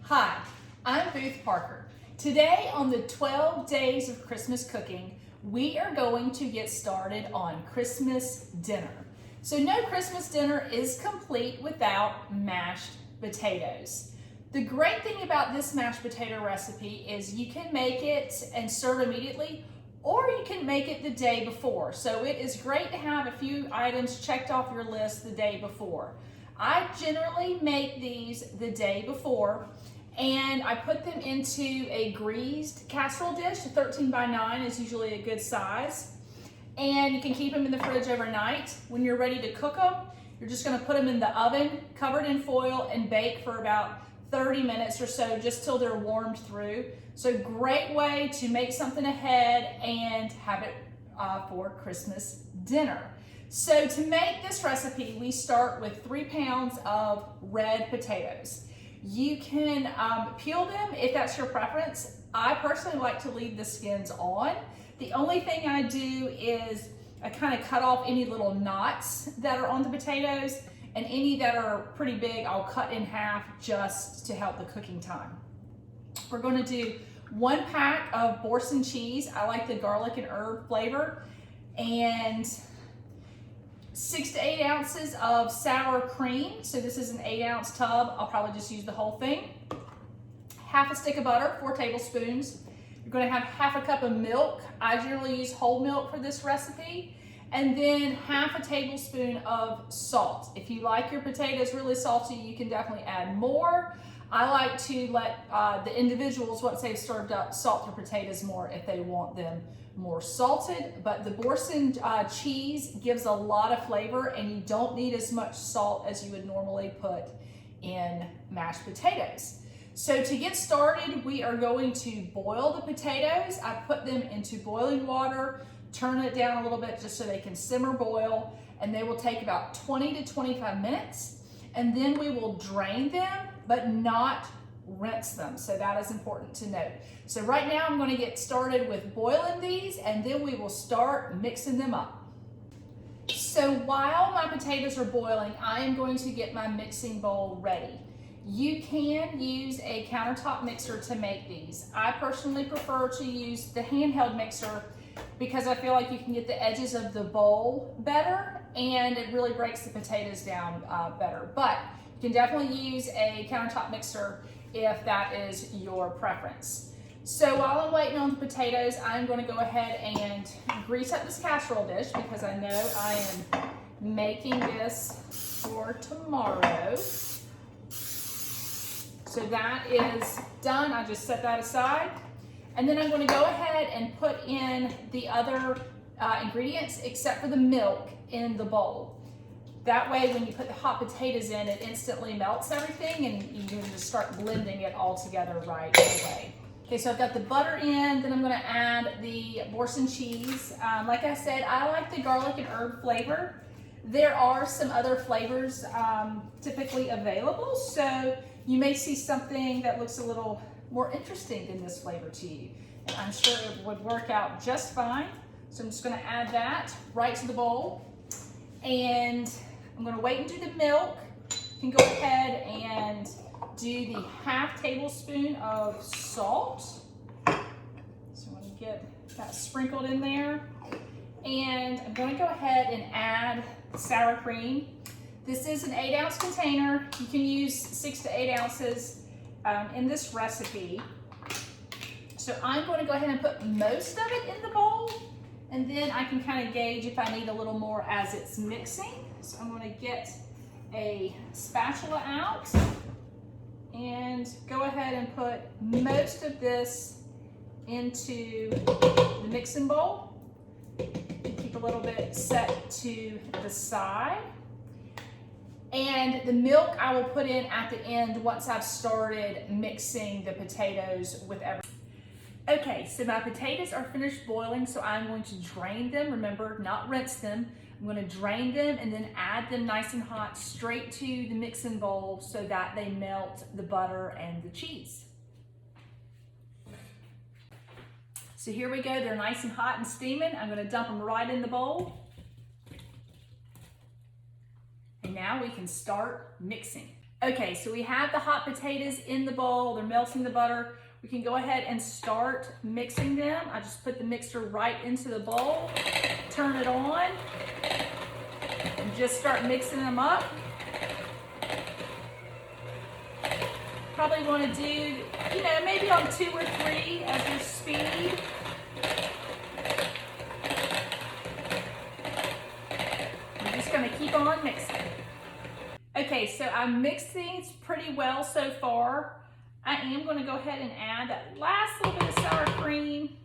Hi, I'm Booth Parker. Today on the 12 Days of Christmas Cooking, we are going to get started on Christmas dinner. So no Christmas dinner is complete without mashed potatoes. The great thing about this mashed potato recipe is you can make it and serve immediately, or you can make it the day before. So it is great to have a few items checked off your list the day before. I generally make these the day before, and I put them into a greased casserole dish. A 13 by 9 is usually a good size. And you can keep them in the fridge overnight. When you're ready to cook them, you're just gonna put them in the oven, covered in foil, and bake for about 30 minutes or so, just till they're warmed through. So great way to make something ahead and have it for Christmas dinner. So to make this recipe, we start with 3 pounds of red potatoes. You can peel them if that's your preference. I personally like to leave the skins on. The only thing I do is I kind of cut off any little knots that are on the potatoes, and any that are pretty big, I'll cut in half just to help the cooking time. We're going to do 1 pack of Boursin cheese. I like the garlic and herb flavor, and 6 to 8 ounces of sour cream. So this is an 8-ounce tub. I'll probably just use the whole thing. Half a stick of butter, 4 tablespoons. You're going to have half a cup of milk. I generally use whole milk for this recipe. And then half a tablespoon of salt. If you like your potatoes really salty, you can definitely add more. I like to let the individuals, once they've served up, salt their potatoes more if they want them more salted. But the Boursin cheese gives a lot of flavor, and you don't need as much salt as you would normally put in mashed potatoes. So to get started, we are going to boil the potatoes. I put them into boiling water, turn it down a little bit just so they can simmer boil, and they will take about 20 to 25 minutes. And then we will drain them, but not rinse them. So that is important to note. So right now I'm going to get started with boiling these, and then we will start mixing them up. So while my potatoes are boiling, I am going to get my mixing bowl ready. You can use a countertop mixer to make these. I personally prefer to use the handheld mixer because I feel like you can get the edges of the bowl better, and it really breaks the potatoes down better. But you can definitely use a countertop mixer if that is your preference. So while I'm waiting on the potatoes, I'm going to go ahead and grease up this casserole dish because I know I am making this for tomorrow. So that is done. I just set that aside. And then I'm going to go ahead and put in the other ingredients except for the milk in the bowl. That way, when you put the hot potatoes in, it instantly melts everything, and you can just start blending it all together right away. Okay, so I've got the butter in, then I'm going to add the Boursin cheese. Like I said, I like the garlic and herb flavor. There are some other flavors typically available, so you may see something that looks a little more interesting than this flavor to you. And I'm sure it would work out just fine. So I'm just going to add that right to the bowl. And I'm going to wait and do the milk. You can go ahead and do the half tablespoon of salt. So I'm going to get that sprinkled in there. And I'm going to go ahead and add the sour cream. This is an 8-ounce container. You can use 6 to 8 ounces in this recipe. So I'm going to go ahead and put most of it in the bowl, and then I can kind of gauge if I need a little more as it's mixing. So I'm going to get a spatula out and go ahead and put most of this into the mixing bowl. Keep a little bit set to the side. And the milk I will put in at the end once I've started mixing the potatoes with everything. Okay, so my potatoes are finished boiling, so I'm going to drain them. Remember, not rinse them. I'm going to drain them and then add them nice and hot straight to the mixing bowl so that they melt the butter and the cheese. So here we go. They're nice and hot and steaming. I'm going to dump them right in the bowl. And now we can start mixing. Okay, so we have the hot potatoes in the bowl, they're melting the butter. We can go ahead and start mixing them. I just put the mixer right into the bowl, turn it on, and just start mixing them up. Probably want to do, maybe on 2 or 3 as your speed. I'm just going to keep on mixing. Okay, so I mixed things pretty well so far. I am going to go ahead and add that last little bit of sour cream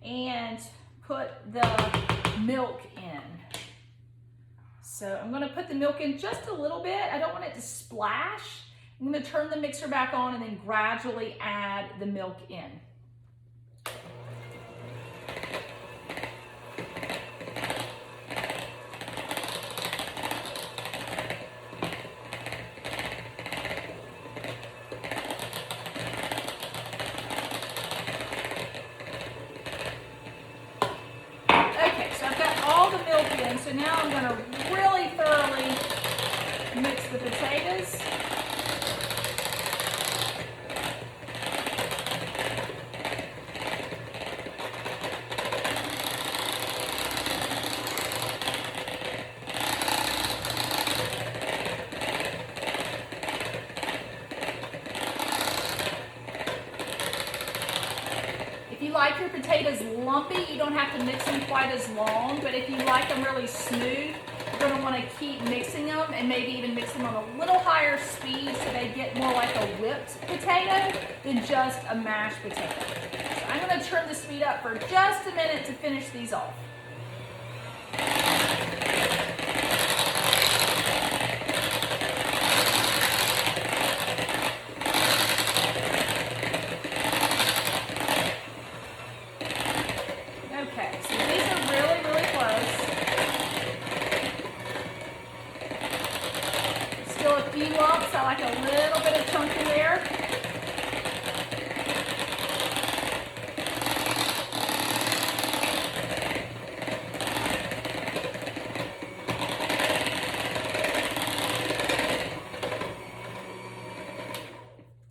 and put the milk in. So I'm going to put the milk in just a little bit. I don't want it to splash. I'm going to turn the mixer back on and then gradually add the milk in. So now I'm going to really thoroughly mix the potatoes. If you like your potatoes lumpy, you don't have to mix them quite as long, but if you like them really smooth, you're going to want to keep mixing them and maybe even mix them on a little higher speed so they get more like a whipped potato than just a mashed potato. So I'm going to turn the speed up for just a minute to finish these off. Okay, so these are really, really close. Still a few lumps. I like a little bit of chunk in there.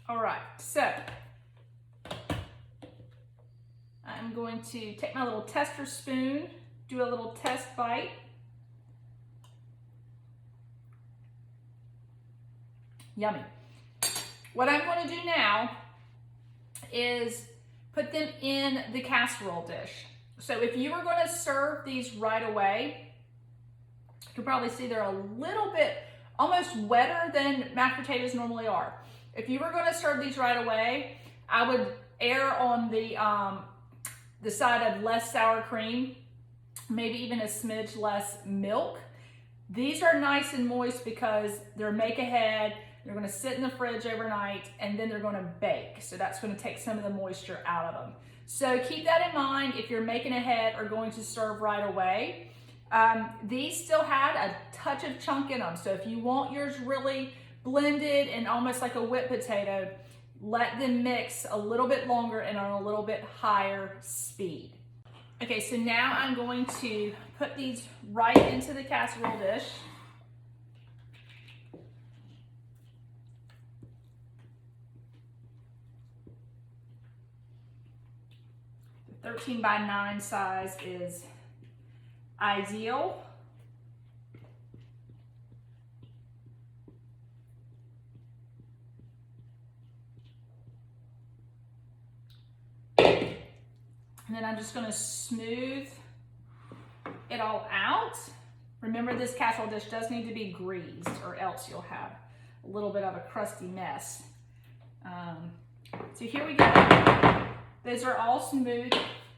All right, so I'm going to take my little tester spoon, do a little test bite. Yummy. What I'm going to do now is put them in the casserole dish. So if you were going to serve these right away, you can probably see they're a little bit almost wetter than mashed potatoes normally are. If you were going to serve these right away, I would err on the side of less sour cream, maybe even a smidge less milk. These are nice and moist because they're make ahead. They're going to sit in the fridge overnight and then they're going to bake. So that's going to take some of the moisture out of them. So keep that in mind if you're making ahead or going to serve right away. These still had a touch of chunk in them. So if you want yours really blended and almost like a whipped potato, let them mix a little bit longer and on a little bit higher speed. Okay, so now I'm going to put these right into the casserole dish. The 13 by 9 size is ideal. And then I'm just going to smooth it all out. Remember, this casserole dish does need to be greased or else you'll have a little bit of a crusty mess. So here we go. Those are all smooth.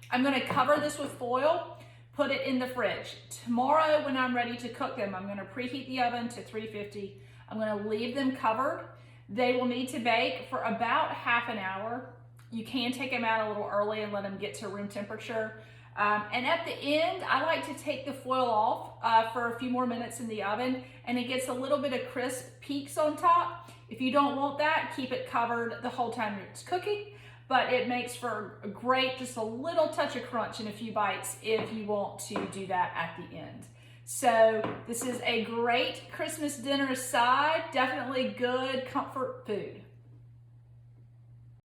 I'm going to cover this with foil, put it in the fridge. Tomorrow when I'm ready to cook them, I'm going to preheat the oven to 350. I'm going to leave them covered. They will need to bake for about half an hour. You can take them out a little early and let them get to room temperature. And at the end, I like to take the foil off for a few more minutes in the oven, and it gets a little bit of crisp peaks on top. If you don't want that, keep it covered the whole time it's cooking, but it makes for a great, just a little touch of crunch in a few bites if you want to do that at the end. So this is a great Christmas dinner side, definitely good comfort food.